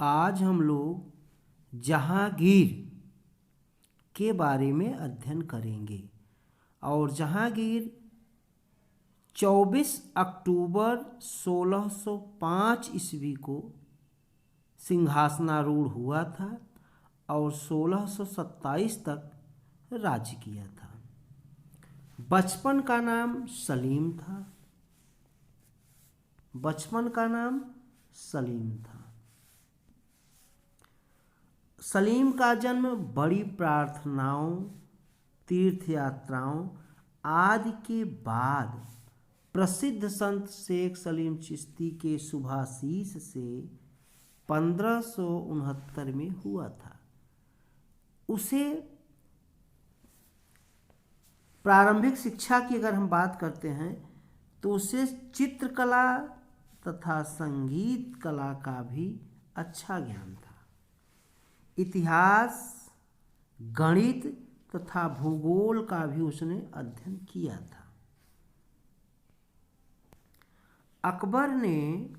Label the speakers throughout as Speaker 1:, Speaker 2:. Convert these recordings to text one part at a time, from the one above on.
Speaker 1: आज हम लोग जहांगीर के बारे में अध्ययन करेंगे। और जहांगीर 24 अक्टूबर 1605 ईस्वी को सिंहासनारूढ़ हुआ था और 1627 तक राज्य किया था। बचपन का नाम सलीम था। बचपन का नाम सलीम था। सलीम का जन्म बड़ी प्रार्थनाओं, तीर्थ यात्राओं आदि के बाद प्रसिद्ध संत शेख सलीम चिश्ती के शुभाशीष से 1569 में हुआ था। उसे प्रारंभिक शिक्षा की अगर हम बात करते हैं तो उसे चित्रकला तथा संगीत कला का भी अच्छा ज्ञान था। इतिहास, गणित तथा भूगोल का भी उसने अध्ययन किया था। अकबर ने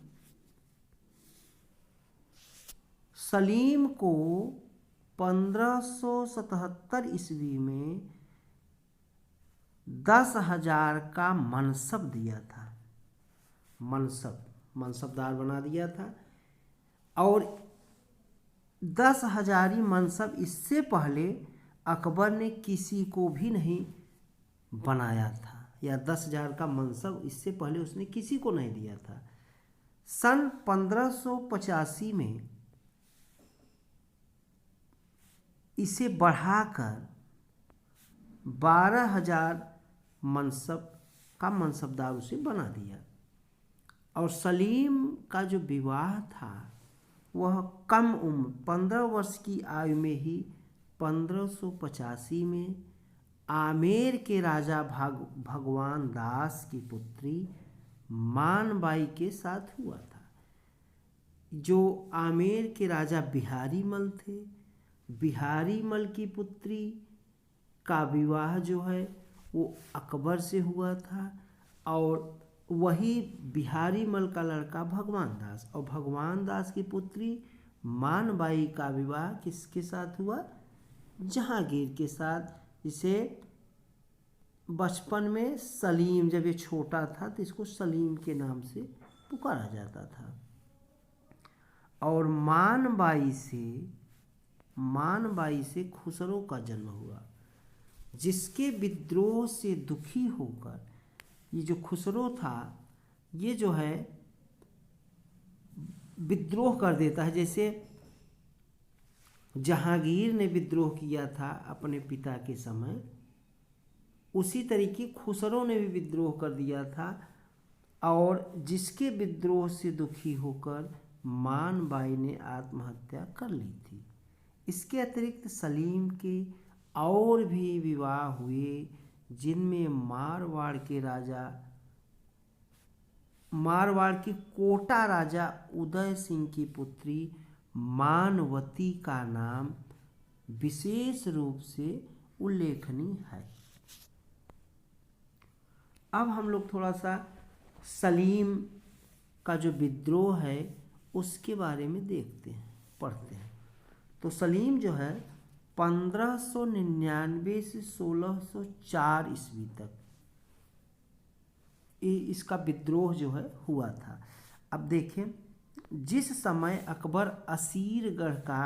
Speaker 1: सलीम को 1577 ईस्वी में 10,000 का मनसब दिया था। मनसबदार बना दिया था। और 10,000 मनसब इससे पहले अकबर ने किसी को भी नहीं बनाया था, या 10,000 का मनसब इससे पहले उसने किसी को नहीं दिया था। सन 1585 में इसे बढ़ाकर 12,000 मनसब का मनसबदार उसे बना दिया। और सलीम का जो विवाह था वह कम उम्र 15 वर्ष की आयु में ही 1585 में आमेर के राजा भगवान दास की पुत्री मानबाई के साथ हुआ था। जो आमेर के राजा बिहारी मल थे, बिहारी मल की पुत्री का विवाह जो है वो अकबर से हुआ था। और वही बिहारी मल का लड़का भगवान दास, और भगवान दास की पुत्री मानबाई का विवाह किसके साथ हुआ? जहांगीर के साथ। इसे बचपन में सलीम, जब ये छोटा था तो इसको सलीम के नाम से पुकारा जाता था। और मानबाई से खुसरो का जन्म हुआ, जिसके विद्रोह से दुखी होकर ये जो खुसरो था ये जो है विद्रोह कर देता है। जैसे जहांगीर ने विद्रोह किया था अपने पिता के समय, उसी तरीके खुसरो ने भी विद्रोह कर दिया था। और जिसके विद्रोह से दुखी होकर मानबाई ने आत्महत्या कर ली थी। इसके अतिरिक्त सलीम के और भी विवाह हुए, जिनमें मारवाड़ के कोटा राजा उदय सिंह की पुत्री मानवती का नाम विशेष रूप से उल्लेखनीय है। अब हम लोग थोड़ा सा सलीम का जो विद्रोह है उसके बारे में देखते हैं, पढ़ते हैं। तो सलीम जो है 1599 से 1604 ईस्वी तक इसका विद्रोह जो है हुआ था। अब देखें, जिस समय अकबर असीरगढ़ का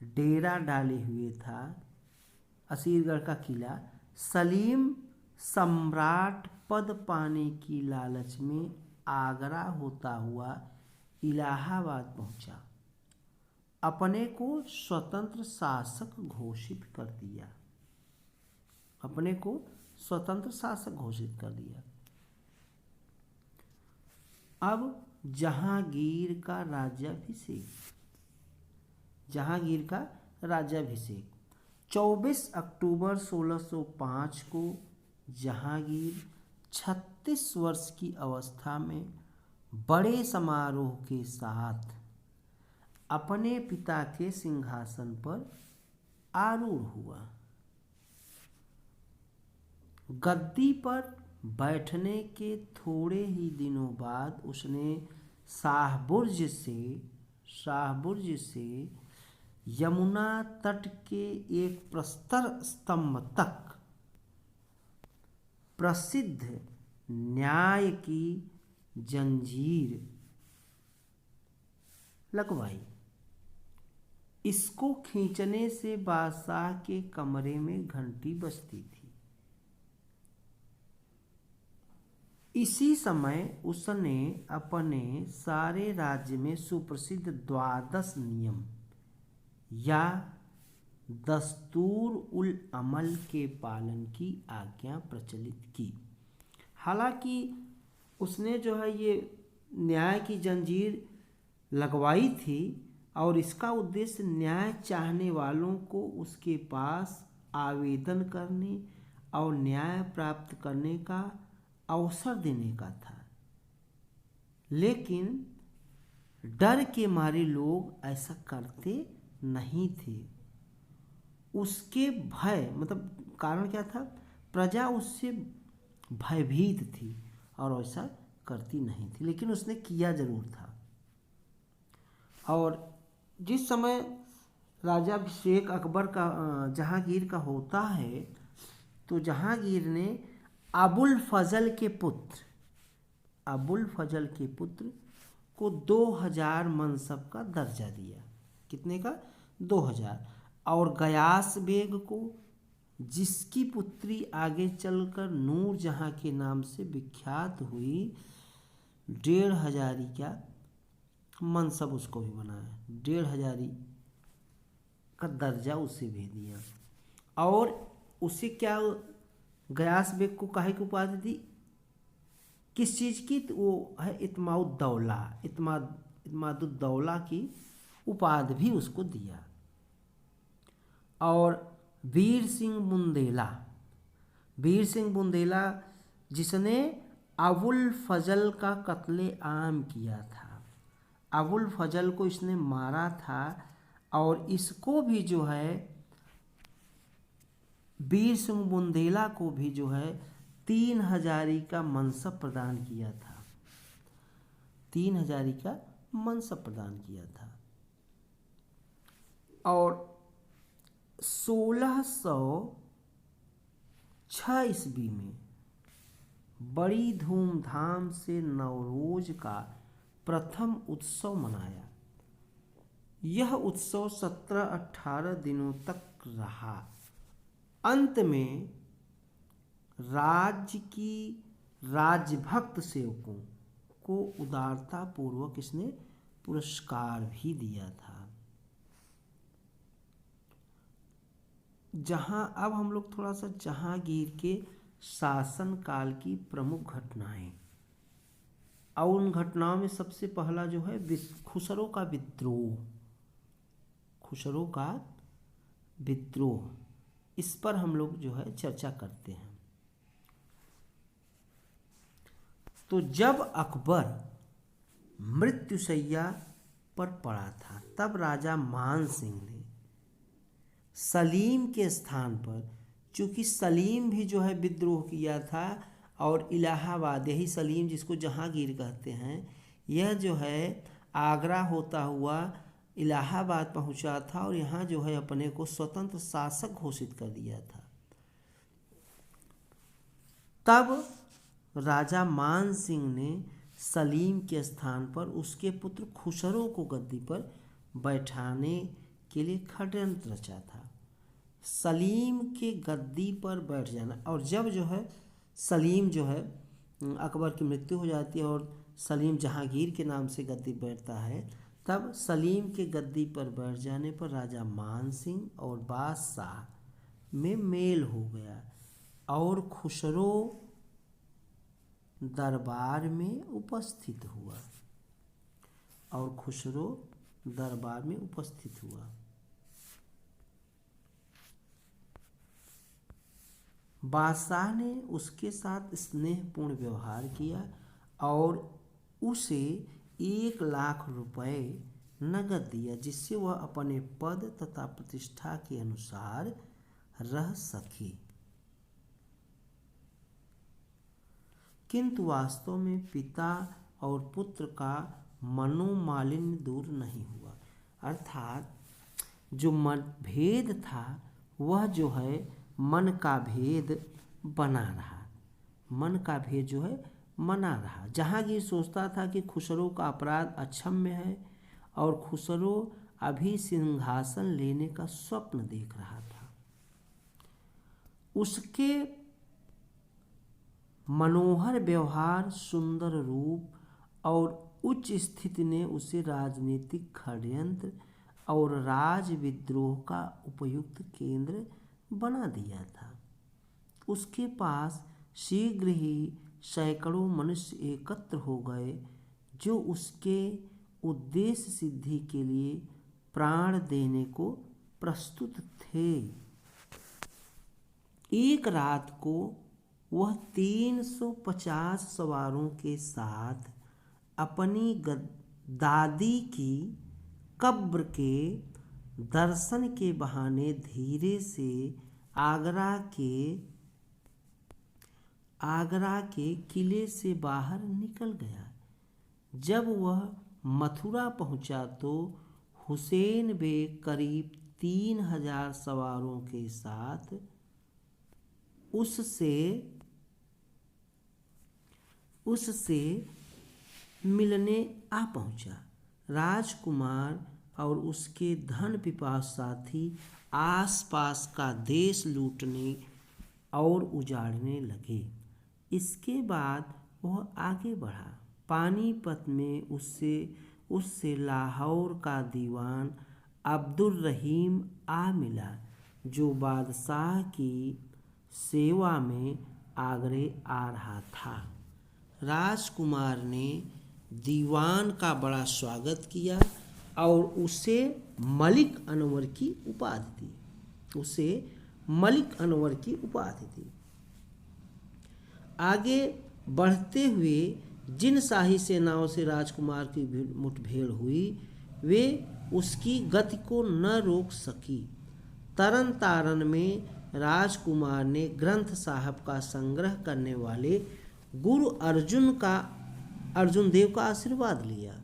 Speaker 1: डेरा डाले हुए था, असीरगढ़ का किला, सलीम सम्राट पद पाने की लालच में आगरा होता हुआ इलाहाबाद पहुंचा। अपने को स्वतंत्र शासक घोषित कर दिया। अब जहांगीर का राज्याभिषेक 24 अक्टूबर 1605 को जहांगीर 36 वर्ष की अवस्था में बड़े समारोह के साथ अपने पिता के सिंहासन पर आरूढ़ हुआ। गद्दी पर बैठने के थोड़े ही दिनों बाद उसने शाहबुर्ज से शाहबुर्ज से यमुना तट के एक प्रस्तर स्तंभ तक प्रसिद्ध न्याय की जंजीर लगवाई। इसको खींचने से बादशाह के कमरे में घंटी बजती थी। इसी समय उसने अपने सारे राज्य में सुप्रसिद्ध 12 नियम या दस्तूर उल अमल के पालन की आज्ञा प्रचलित की। हालांकि उसने जो है ये न्याय की जंजीर लगवाई थी और इसका उद्देश्य न्याय चाहने वालों को उसके पास आवेदन करने और न्याय प्राप्त करने का अवसर देने का था, लेकिन डर के मारे लोग ऐसा करते नहीं थे। उसके भय मतलब कारण क्या था, प्रजा उससे भयभीत थी और ऐसा करती नहीं थी, लेकिन उसने किया जरूर था। और जिस समय राजाभिषेक अकबर का जहांगीर का होता है तो जहांगीर ने अबुल फजल के पुत्र को 2000 मनसब का दर्जा दिया। कितने का? 2000। और गयास बेग को, जिसकी पुत्री आगे चलकर नूर जहां के नाम से विख्यात हुई, 1500 का मनसब उसको भी बनाया। 1500 का दर्जा उसे भी दिया। और उसे क्या, गयास बेग को काहे की उपाधि दी? किस चीज़ की? तो वो है इत्मादुद्दौला की उपाधि भी उसको दिया। और वीर सिंह बुंदेला जिसने अबुल फजल का कत्ले आम किया था, अबुल फजल को इसने मारा था और इसको भी जो है वीर सिंह बुंदेला को भी जो है 3000 का मनसब प्रदान किया था। 3000 का मनसब प्रदान किया था। और 1606 ईस्वी में बड़ी धूमधाम से नवरोज का प्रथम उत्सव मनाया। यह उत्सव 17-18 दिनों तक रहा। अंत में राज्य की राजभक्त सेवकों को उदारता पूर्वक इसने पुरस्कार भी दिया था। अब हम लोग थोड़ा सा जहांगीर के शासन काल की प्रमुख घटनाएं, और उन घटनाओं में सबसे पहला जो है खुसरो का विद्रोह, इस पर हम लोग जो है चर्चा करते हैं। तो जब अकबर मृत्युशैया पर पड़ा था, तब राजा मान सिंह ने सलीम के स्थान पर, चूंकि सलीम भी जो है विद्रोह किया था, और इलाहाबाद, यही सलीम जिसको जहांगीर कहते हैं, यह जो है आगरा होता हुआ इलाहाबाद पहुंचा था और यहाँ जो है अपने को स्वतंत्र शासक घोषित कर दिया था। तब राजा मान सिंह ने सलीम के स्थान पर उसके पुत्र खुसरो को गद्दी पर बैठाने के लिए षड्यंत्र रचा था। सलीम के गद्दी पर बैठ जाना, और जब जो है सलीम जो है अकबर की मृत्यु हो जाती है और सलीम जहांगीर के नाम से गद्दी बैठता है, तब सलीम के गद्दी पर बैठ जाने पर राजा मान सिंह और बादशाह में मेल हो गया और खुसरो दरबार में उपस्थित हुआ। बादशाह ने उसके साथ स्नेहपूर्ण व्यवहार किया और उसे 1 लाख रुपए नगद दिया, जिससे वह अपने पद तथा प्रतिष्ठा के अनुसार रह सके। किंतु वास्तव में पिता और पुत्र का मनोमालिन्य दूर नहीं हुआ। अर्थात जो मतभेद था वह जो है मन का भेद बना रहा, मन का भेद जो है मना रहा। जहांगीर सोचता था कि खुसरो का अपराध अक्षम्य है और खुसरो अभी सिंहासन लेने का स्वप्न देख रहा था। उसके मनोहर व्यवहार, सुंदर रूप और उच्च स्थिति ने उसे राजनीतिक षड्यंत्र और राजविद्रोह का उपयुक्त केंद्र बना दिया था। उसके पास शीघ्र ही सैकड़ों मनुष्य एकत्र हो गए जो उसके उद्देश्य सिद्धि के लिए प्राण देने को प्रस्तुत थे। एक रात को वह 350 सवारों के साथ अपनी दादी की कब्र के दर्शन के बहाने धीरे से आगरा के किले से बाहर निकल गया। जब वह मथुरा पहुंचा तो हुसैन बेग करीब 3000 सवारों के साथ उससे मिलने आ पहुंचा। राजकुमार और उसके धन पिपासु साथी आसपास का देश लूटने और उजाड़ने लगे। इसके बाद वह आगे बढ़ा। पानीपत में उससे लाहौर का दीवान अब्दुल रहीम आ मिला जो बादशाह की सेवा में आगरे आ रहा था। राजकुमार ने दीवान का बड़ा स्वागत किया और उसे मलिक अनवर की उपाधि दी। आगे बढ़ते हुए जिन शाही सेनाओं से राजकुमार की मुठभेड़ हुई वे उसकी गति को न रोक सकी। तरन तारन में राजकुमार ने ग्रंथ साहब का संग्रह करने वाले गुरु अर्जुन देव का आशीर्वाद लिया।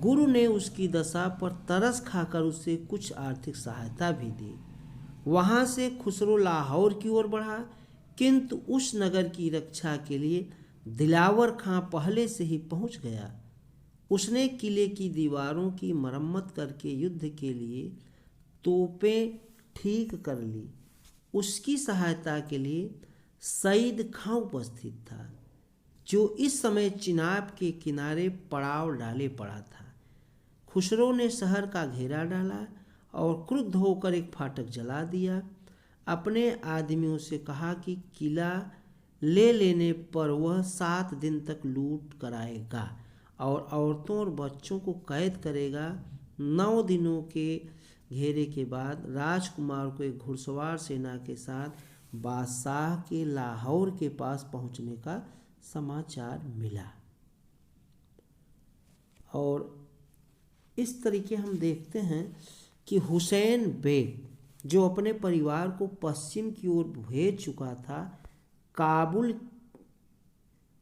Speaker 1: गुरु ने उसकी दशा पर तरस खाकर उसे कुछ आर्थिक सहायता भी दी। वहां से खुसरो लाहौर की ओर बढ़ा, किंतु उस नगर की रक्षा के लिए दिलावर खां पहले से ही पहुंच गया। उसने किले की दीवारों की मरम्मत करके युद्ध के लिए तोपें ठीक कर ली। उसकी सहायता के लिए सईद खां उपस्थित था जो इस समय चिनाब के किनारे पड़ाव डाले पड़ा था। खुसरो ने शहर का घेरा डाला और क्रुद्ध होकर एक फाटक जला दिया। अपने आदमियों से कहा कि किला ले लेने पर वह 7 दिन तक लूट कराएगा और औरतों और बच्चों को कैद करेगा। 9 दिनों के घेरे के बाद राजकुमार को एक घुड़सवार सेना के साथ बादशाह के लाहौर के पास पहुंचने का समाचार मिला। और इस तरीके हम देखते हैं कि हुसैन बेग जो अपने परिवार को पश्चिम की ओर भेज चुका था, काबुल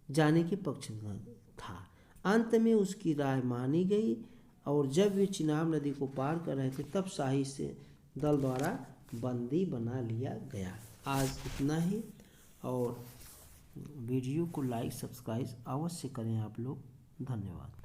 Speaker 1: जाने के पक्ष में था। अंत में उसकी राय मानी गई और जब वे चिनाब नदी को पार कर रहे थे तब शाही से दल द्वारा बंदी बना लिया गया। आज इतना ही, और वीडियो को लाइक सब्सक्राइब अवश्य करें आप लोग। धन्यवाद।